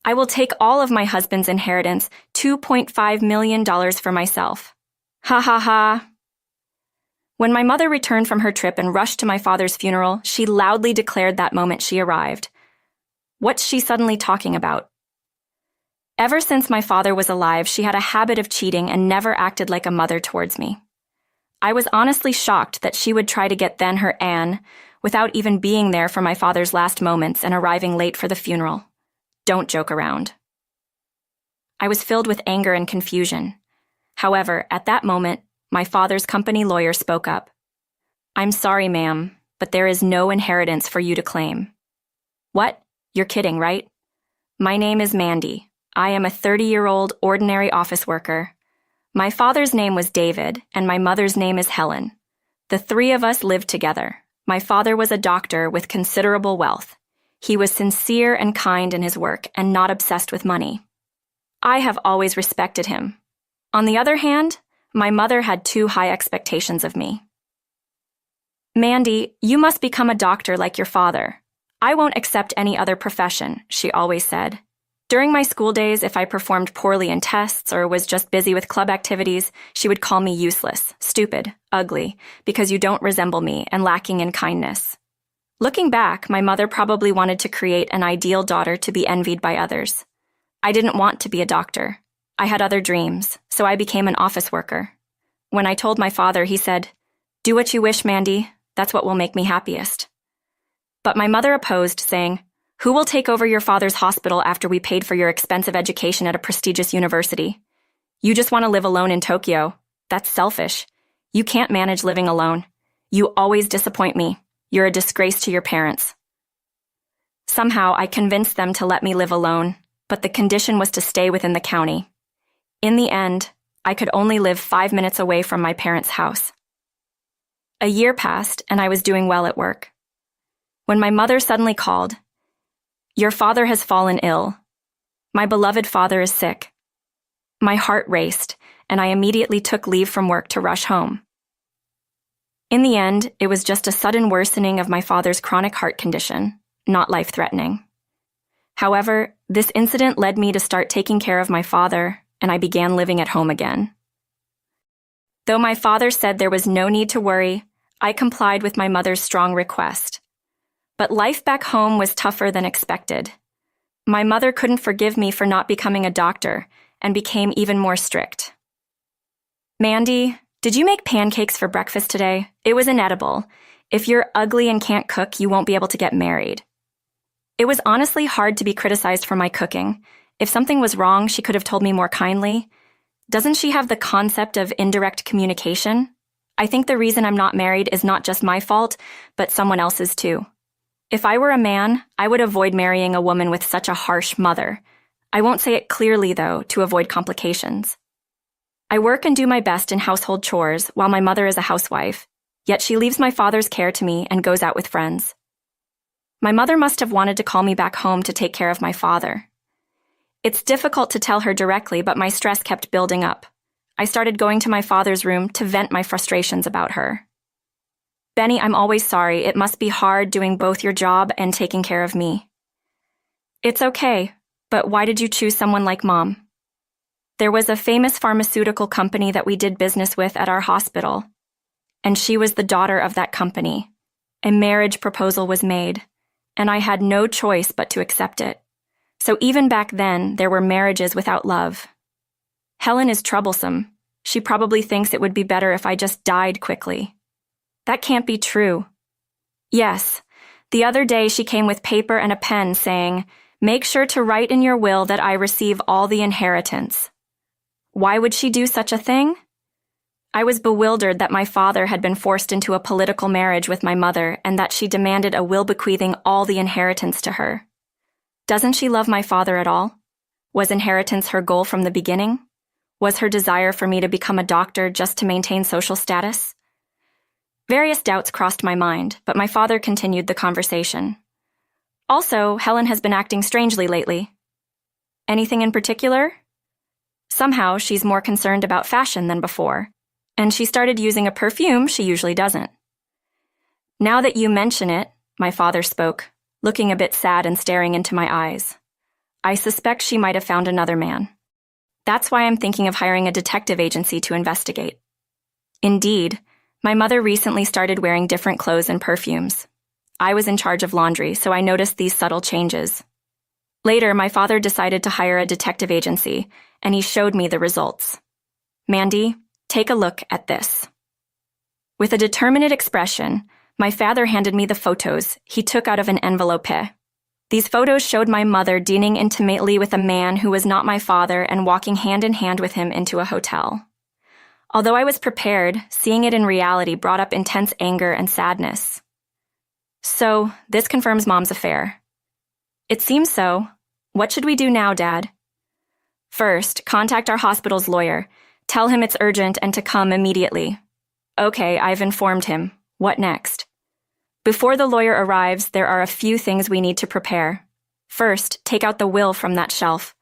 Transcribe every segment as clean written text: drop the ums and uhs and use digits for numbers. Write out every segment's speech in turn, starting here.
I will take all of my husband's inheritance, $2.5 million for myself. Ha ha ha. When my mother returned from her trip and rushed to my father's funeral, she loudly declared that moment she arrived. What's she suddenly talking about? Ever since my father was alive, she had a habit of cheating and never acted like a mother towards me. I was honestly shocked that she would try to get then her Anne without even being there for my father's last moments and arriving late for the funeral. Don't joke around. I was filled with anger and confusion. However, at that moment, my father's company lawyer spoke up. I'm sorry, ma'am, but there is no inheritance for you to claim. What? You're kidding, right? My name is Mandy. I am a 30-year-old ordinary office worker. My father's name was David, and my mother's name is Helen. The three of us lived together. My father was a doctor with considerable wealth. He was sincere and kind in his work and not obsessed with money. I have always respected him. On the other hand, my mother had too high expectations of me. Mandy, you must become a doctor like your father. I won't accept any other profession, she always said. During my school days, if I performed poorly in tests or was just busy with club activities, she would call me useless, stupid, ugly, because you don't resemble me and lacking in kindness. Looking back, my mother probably wanted to create an ideal daughter to be envied by others. I didn't want to be a doctor. I had other dreams, so I became an office worker. When I told my father, he said, "Do what you wish, Mandy. That's what will make me happiest." But my mother opposed, saying, "Who will take over your father's hospital after we paid for your expensive education at a prestigious university? You just want to live alone in Tokyo. That's selfish. You can't manage living alone. You always disappoint me. You're a disgrace to your parents." Somehow, I convinced them to let me live alone, but the condition was to stay within the county. In the end, I could only live 5 minutes away from my parents' house. A year passed, and I was doing well at work. When my mother suddenly called, "Your father has fallen ill. My beloved father is sick." My heart raced, and I immediately took leave from work to rush home. In the end, it was just a sudden worsening of my father's chronic heart condition, not life-threatening. However, this incident led me to start taking care of my father, and I began living at home again. Though my father said there was no need to worry, I complied with my mother's strong request. But life back home was tougher than expected. My mother couldn't forgive me for not becoming a doctor and became even more strict. "Mandy, did you make pancakes for breakfast today? It was inedible. If you're ugly and can't cook, you won't be able to get married." It was honestly hard to be criticized for my cooking. If something was wrong, she could have told me more kindly. Doesn't she have the concept of indirect communication? I think the reason I'm not married is not just my fault, but someone else's too. If I were a man, I would avoid marrying a woman with such a harsh mother. I won't say it clearly, though, to avoid complications. I work and do my best in household chores while my mother is a housewife, yet she leaves my father's care to me and goes out with friends. My mother must have wanted to call me back home to take care of my father. It's difficult to tell her directly, but my stress kept building up. I started going to my father's room to vent my frustrations about her. "Benny, I'm always sorry. It must be hard doing both your job and taking care of me." "It's okay, but why did you choose someone like Mom?" "There was a famous pharmaceutical company that we did business with at our hospital, and she was the daughter of that company. A marriage proposal was made, and I had no choice but to accept it. So even back then, there were marriages without love. Helen is troublesome. She probably thinks it would be better if I just died quickly. That can't be true." "Yes. The other day she came with paper and a pen saying, 'Make sure to write in your will that I receive all the inheritance.' Why would she do such a thing?" I was bewildered that my father had been forced into a political marriage with my mother and that she demanded a will bequeathing all the inheritance to her. Doesn't she love my father at all? Was inheritance her goal from the beginning? Was her desire for me to become a doctor just to maintain social status? Various doubts crossed my mind, but my father continued the conversation. "Also, Helen has been acting strangely lately." "Anything in particular?" "Somehow, she's more concerned about fashion than before, and she started using a perfume she usually doesn't." "Now that you mention it," my father spoke, looking a bit sad and staring into my eyes, I suspect she might have found another man. That's why I'm thinking of hiring a detective agency to investigate. Indeed, my mother recently started wearing different clothes and perfumes. I was in charge of laundry, so I noticed these subtle changes. Later, my father decided to hire a detective agency, and he showed me the results. Mandy, take a look at this. With a determined expression, my father handed me the photos he took out of an envelope. These photos showed my mother dealing intimately with a man who was not my father and walking hand in hand with him into a hotel. Although I was prepared, seeing it in reality brought up intense anger and sadness. So, this confirms Mom's affair. It seems so. What should we do now, Dad? First, contact our hospital's lawyer. Tell him it's urgent and to come immediately. Okay, I've informed him. What next? Before the lawyer arrives, there are a few things we need to prepare. First, take out the will from that shelf.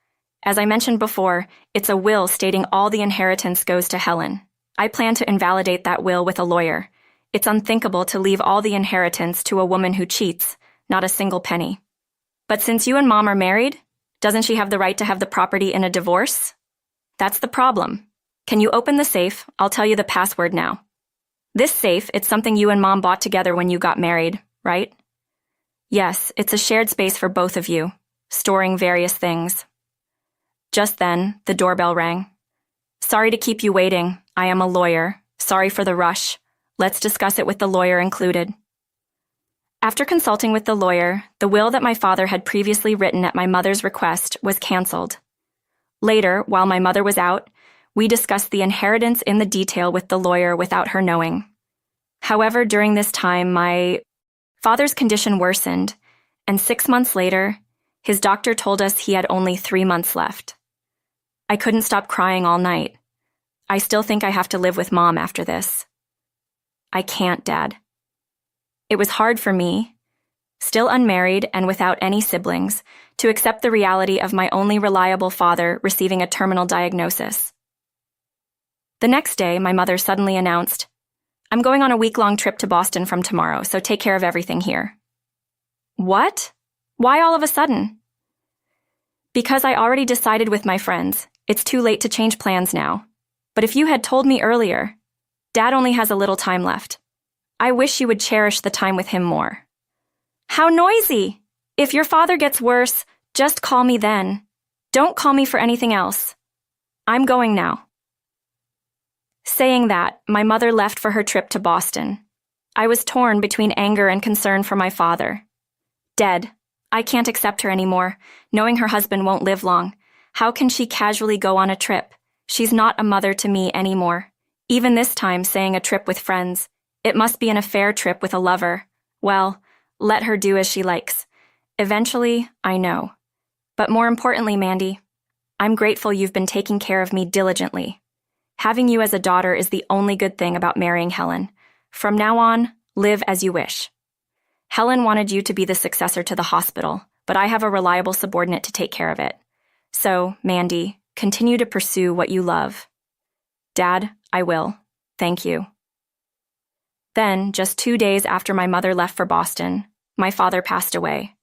As I mentioned before, it's a will stating all the inheritance goes to Helen. I plan to invalidate that will with a lawyer. It's unthinkable to leave all the inheritance to a woman who cheats, not a single penny. But since you and Mom are married, doesn't she have the right to have the property in a divorce? That's the problem. Can you open the safe? I'll tell you the password now. This safe, it's something you and Mom bought together when you got married, right? Yes, it's a shared space for both of you, storing various things. Just then, the doorbell rang. Sorry to keep you waiting. I am a lawyer. Sorry for the rush. Let's discuss it with the lawyer included. After consulting with the lawyer, the will that my father had previously written at my mother's request was canceled. Later, while my mother was out, we discussed the inheritance in the detail with the lawyer without her knowing. However, during this time, my father's condition worsened, and 6 months later, his doctor told us he had only 3 months left. I couldn't stop crying all night. I still think I have to live with Mom after this. I can't, Dad. It was hard for me, still unmarried and without any siblings, to accept the reality of my only reliable father receiving a terminal diagnosis. The next day, my mother suddenly announced, I'm going on a week-long trip to Boston from tomorrow, so take care of everything here. What? Why all of a sudden? Because I already decided with my friends. It's too late to change plans now. But if you had told me earlier, Dad only has a little time left. I wish you would cherish the time with him more. How noisy! If your father gets worse, just call me then. Don't call me for anything else. I'm going now. Saying that, my mother left for her trip to Boston. I was torn between anger and concern for my father. Dead. I can't accept her anymore, knowing her husband won't live long. How can she casually go on a trip? She's not a mother to me anymore. Even this time, saying a trip with friends. It must be an affair trip with a lover. Well, let her do as she likes. Eventually, I know. But more importantly, Mandy, I'm grateful you've been taking care of me diligently. Having you as a daughter is the only good thing about marrying Helen. From now on, live as you wish. Helen wanted you to be the successor to the hospital, but I have a reliable subordinate to take care of it. So, Mandy, continue to pursue what you love. Dad, I will. Thank you. Then, just 2 days after my mother left for Boston, my father passed away,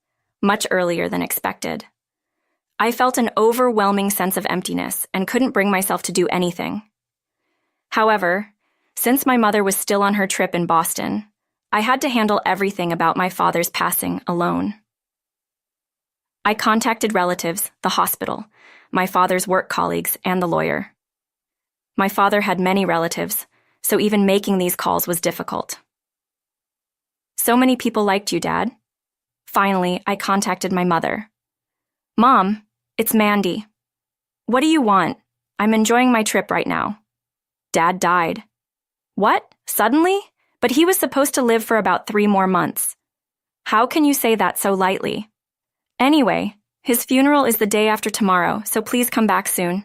much earlier than expected. I felt an overwhelming sense of emptiness and couldn't bring myself to do anything. However, since my mother was still on her trip in Boston, I had to handle everything about my father's passing alone. I contacted relatives, the hospital, my father's work colleagues, and the lawyer. My father had many relatives, so even making these calls was difficult. So many people liked you, Dad. Finally, I contacted my mother. Mom, it's Mandy. What do you want? I'm enjoying my trip right now. Dad died. What? Suddenly? But he was supposed to live for about 3 more months. How can you say that so lightly? Anyway, his funeral is the day after tomorrow, so please come back soon.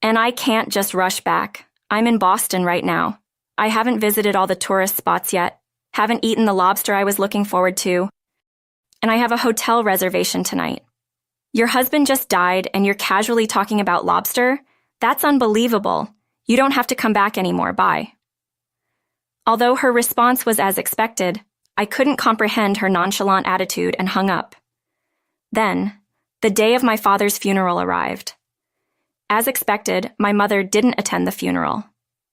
And I can't just rush back. I'm in Boston right now. I haven't visited all the tourist spots yet, haven't eaten the lobster I was looking forward to, and I have a hotel reservation tonight. Your husband just died and you're casually talking about lobster? That's unbelievable. You don't have to come back anymore, bye. Although her response was as expected, I couldn't comprehend her nonchalant attitude and hung up. Then, The day of my father's funeral arrived. As expected, my mother didn't attend the funeral.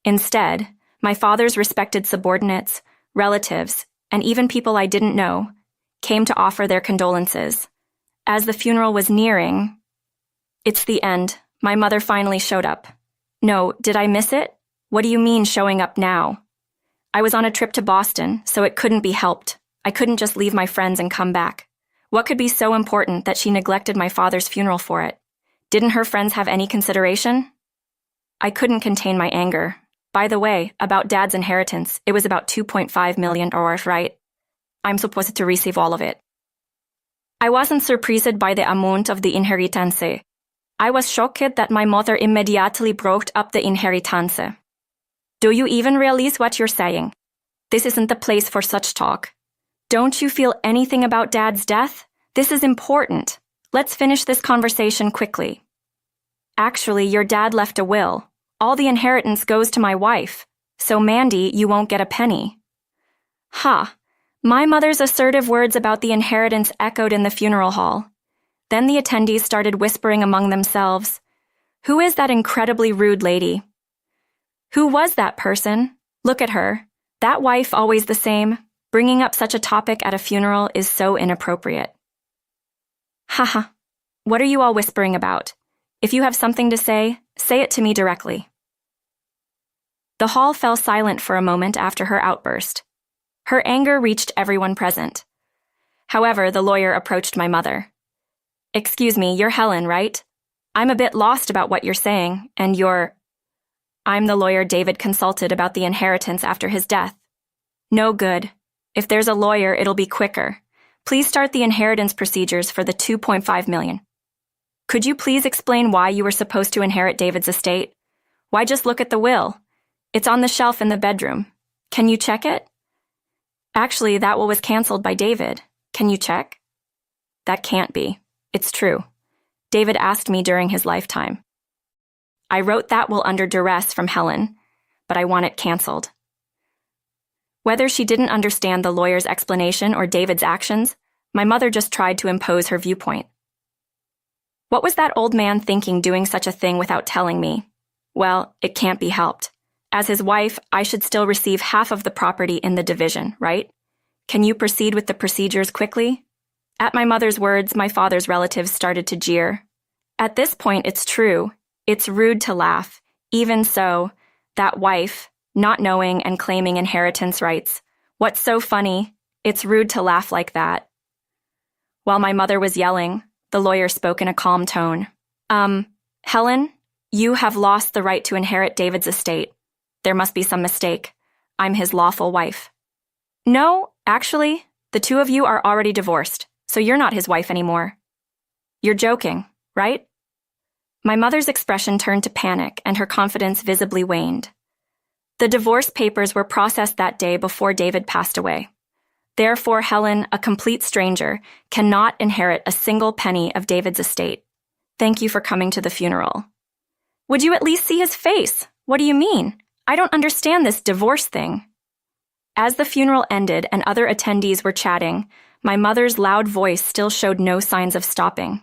Instead, my father's respected subordinates, relatives, and even people I didn't know came to offer their condolences. As the funeral was nearing, "It's the end. My mother finally showed up." "No, did I miss it? What do you mean showing up now?" "I was on a trip to Boston, so it couldn't be helped. I couldn't just leave my friends and come back." What could be so important that she neglected my father's funeral for it? Didn't her friends have any consideration? I couldn't contain my anger. By the way, about Dad's inheritance, it was about 2.5 million, right? I'm supposed to receive all of it. I wasn't surprised by the amount of the inheritance. I was shocked that my mother immediately brought up the inheritance. Do you even realize what you're saying? This isn't the place for such talk. Don't you feel anything about Dad's death? This is important. Let's finish this conversation quickly. Actually, your dad left a will. All the inheritance goes to my wife. So Mandy, you won't get a penny. Ha! My mother's assertive words about the inheritance echoed in the funeral hall. Then the attendees started whispering among themselves. Who is that incredibly rude lady? Who was that person? Look at her. That wife always the same. Bringing up such a topic at a funeral is so inappropriate. Haha. What are you all whispering about? If you have something to say it to me directly. The hall fell silent for a moment after her outburst. Her anger reached everyone present. However, the lawyer approached my mother. Excuse me, you're Helen, right? I'm a bit lost about what you're saying, and I'm the lawyer David consulted about the inheritance after his death. No good. If there's a lawyer, it'll be quicker. Please start the inheritance procedures for the 2.5 million. Could you please explain why you were supposed to inherit David's estate? Why just look at the will? It's on the shelf in the bedroom. Can you check it? Actually, that will was canceled by David. Can you check? That can't be. It's true. David asked me during his lifetime. I wrote that will under duress from Helen, but I want it canceled. Whether she didn't understand the lawyer's explanation or David's actions, my mother just tried to impose her viewpoint. What was that old man thinking doing such a thing without telling me? Well, it can't be helped. As his wife, I should still receive half of the property in the division, right? Can you proceed with the procedures quickly? At my mother's words, my father's relatives started to jeer. At this point, it's true. It's rude to laugh. Even so, that wife, not knowing and claiming inheritance rights. What's so funny? It's rude to laugh like that. While my mother was yelling, the lawyer spoke in a calm tone. Helen, you have lost the right to inherit David's estate. There must be some mistake. I'm his lawful wife. No, actually, the two of you are already divorced, so you're not his wife anymore. You're joking, right? My mother's expression turned to panic and her confidence visibly waned. The divorce papers were processed that day before David passed away. Therefore, Helen, a complete stranger, cannot inherit a single penny of David's estate. Thank you for coming to the funeral. Would you at least see his face? What do you mean? I don't understand this divorce thing. As the funeral ended and other attendees were chatting, my mother's loud voice still showed no signs of stopping.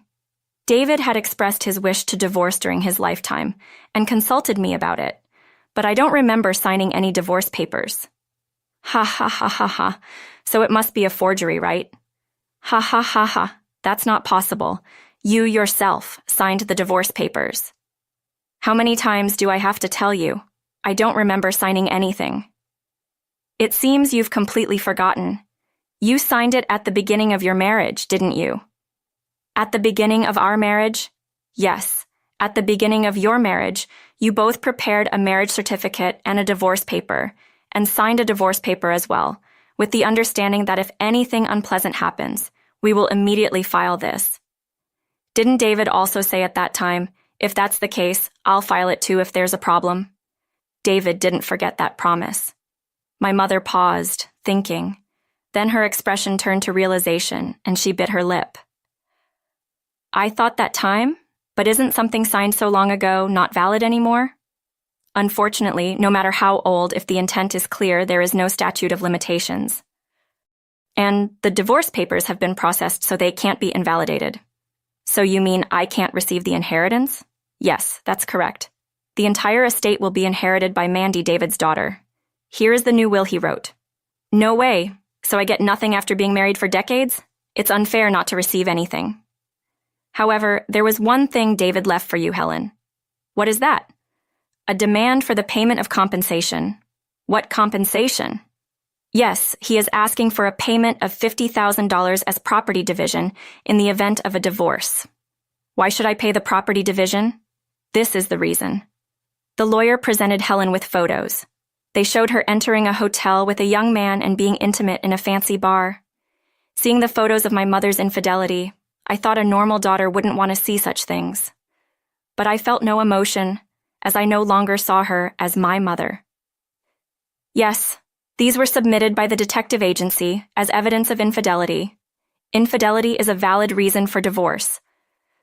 David had expressed his wish to divorce during his lifetime and consulted me about it, but I don't remember signing any divorce papers. Ha ha ha ha ha. So it must be a forgery, right? Ha ha ha ha. That's not possible. You yourself signed the divorce papers. How many times do I have to tell you? I don't remember signing anything. It seems you've completely forgotten. You signed it at the beginning of your marriage, didn't you? At the beginning of our marriage? Yes. At the beginning of your marriage, you both prepared a marriage certificate and a divorce paper, and signed a divorce paper as well, with the understanding that if anything unpleasant happens, we will immediately file this. Didn't David also say at that time, if that's the case, I'll file it too if there's a problem? David didn't forget that promise. My mother paused, thinking. Then her expression turned to realization, and she bit her lip. I thought that time? But isn't something signed so long ago not valid anymore? Unfortunately, no matter how old, if the intent is clear, there is no statute of limitations. And the divorce papers have been processed, so they can't be invalidated. So you mean I can't receive the inheritance? Yes, that's correct. The entire estate will be inherited by Mandy, David's daughter. Here is the new will he wrote. No way. So I get nothing after being married for decades? It's unfair not to receive anything. However, there was one thing David left for you, Helen. What is that? A demand for the payment of compensation. What compensation? Yes, he is asking for a payment of $50,000 as property division in the event of a divorce. Why should I pay the property division? This is the reason. The lawyer presented Helen with photos. They showed her entering a hotel with a young man and being intimate in a fancy bar. Seeing the photos of my mother's infidelity, I thought a normal daughter wouldn't want to see such things. But I felt no emotion, as I no longer saw her as my mother. Yes, these were submitted by the detective agency as evidence of infidelity. Infidelity is a valid reason for divorce,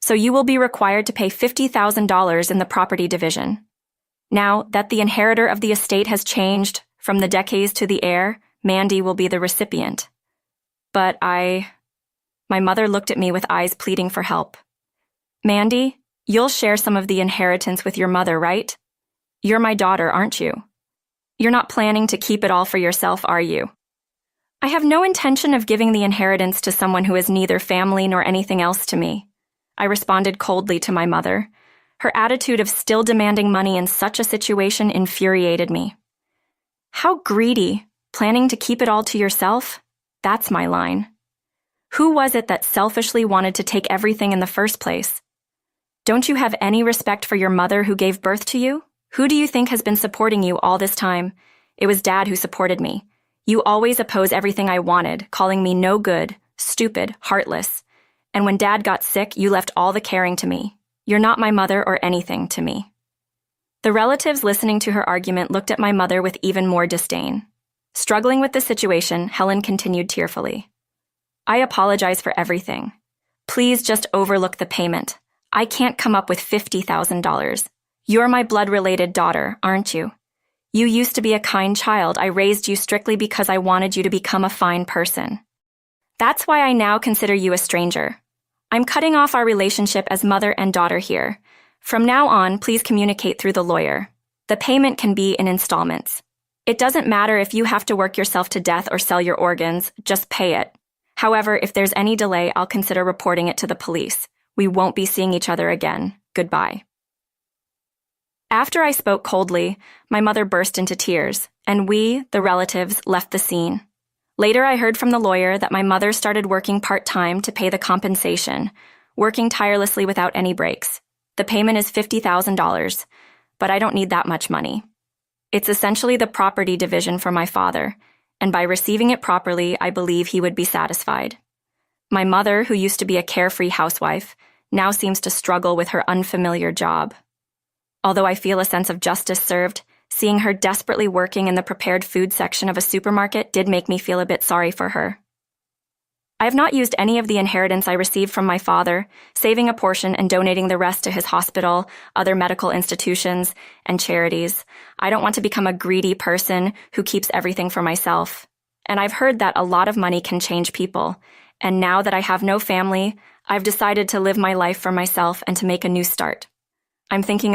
so you will be required to pay $50,000 in the property division. Now that the inheritor of the estate has changed from the decades to the heir, Mandy will be the recipient. But my mother looked at me with eyes pleading for help. Mandy, you'll share some of the inheritance with your mother, right? You're my daughter, aren't you? You're not planning to keep it all for yourself, are you? I have no intention of giving the inheritance to someone who is neither family nor anything else to me. I responded coldly to my mother. Her attitude of still demanding money in such a situation infuriated me. How greedy, planning to keep it all to yourself? That's my line. Who was it that selfishly wanted to take everything in the first place? Don't you have any respect for your mother who gave birth to you? Who do you think has been supporting you all this time? It was Dad who supported me. You always oppose everything I wanted, calling me no good, stupid, heartless. And when Dad got sick, you left all the caring to me. You're not my mother or anything to me. The relatives listening to her argument looked at my mother with even more disdain. Struggling with the situation, Helen continued tearfully. I apologize for everything. Please just overlook the payment. I can't come up with $50,000. You're my blood-related daughter, aren't you? You used to be a kind child. I raised you strictly because I wanted you to become a fine person. That's why I now consider you a stranger. I'm cutting off our relationship as mother and daughter here. From now on, please communicate through the lawyer. The payment can be in installments. It doesn't matter if you have to work yourself to death or sell your organs, just pay it. However, if there's any delay, I'll consider reporting it to the police. We won't be seeing each other again. Goodbye. After I spoke coldly, my mother burst into tears, and we, the relatives, left the scene. Later, I heard from the lawyer that my mother started working part-time to pay the compensation, working tirelessly without any breaks. The payment is $50,000, but I don't need that much money. It's essentially the property division for my father, and by receiving it properly, I believe he would be satisfied. My mother, who used to be a carefree housewife, now seems to struggle with her unfamiliar job. Although I feel a sense of justice served, seeing her desperately working in the prepared food section of a supermarket did make me feel a bit sorry for her. I have not used any of the inheritance I received from my father, saving a portion and donating the rest to his hospital, other medical institutions, and charities. I don't want to become a greedy person who keeps everything for myself. And I've heard that a lot of money can change people. And now that I have no family, I've decided to live my life for myself and to make a new start. I'm thinking of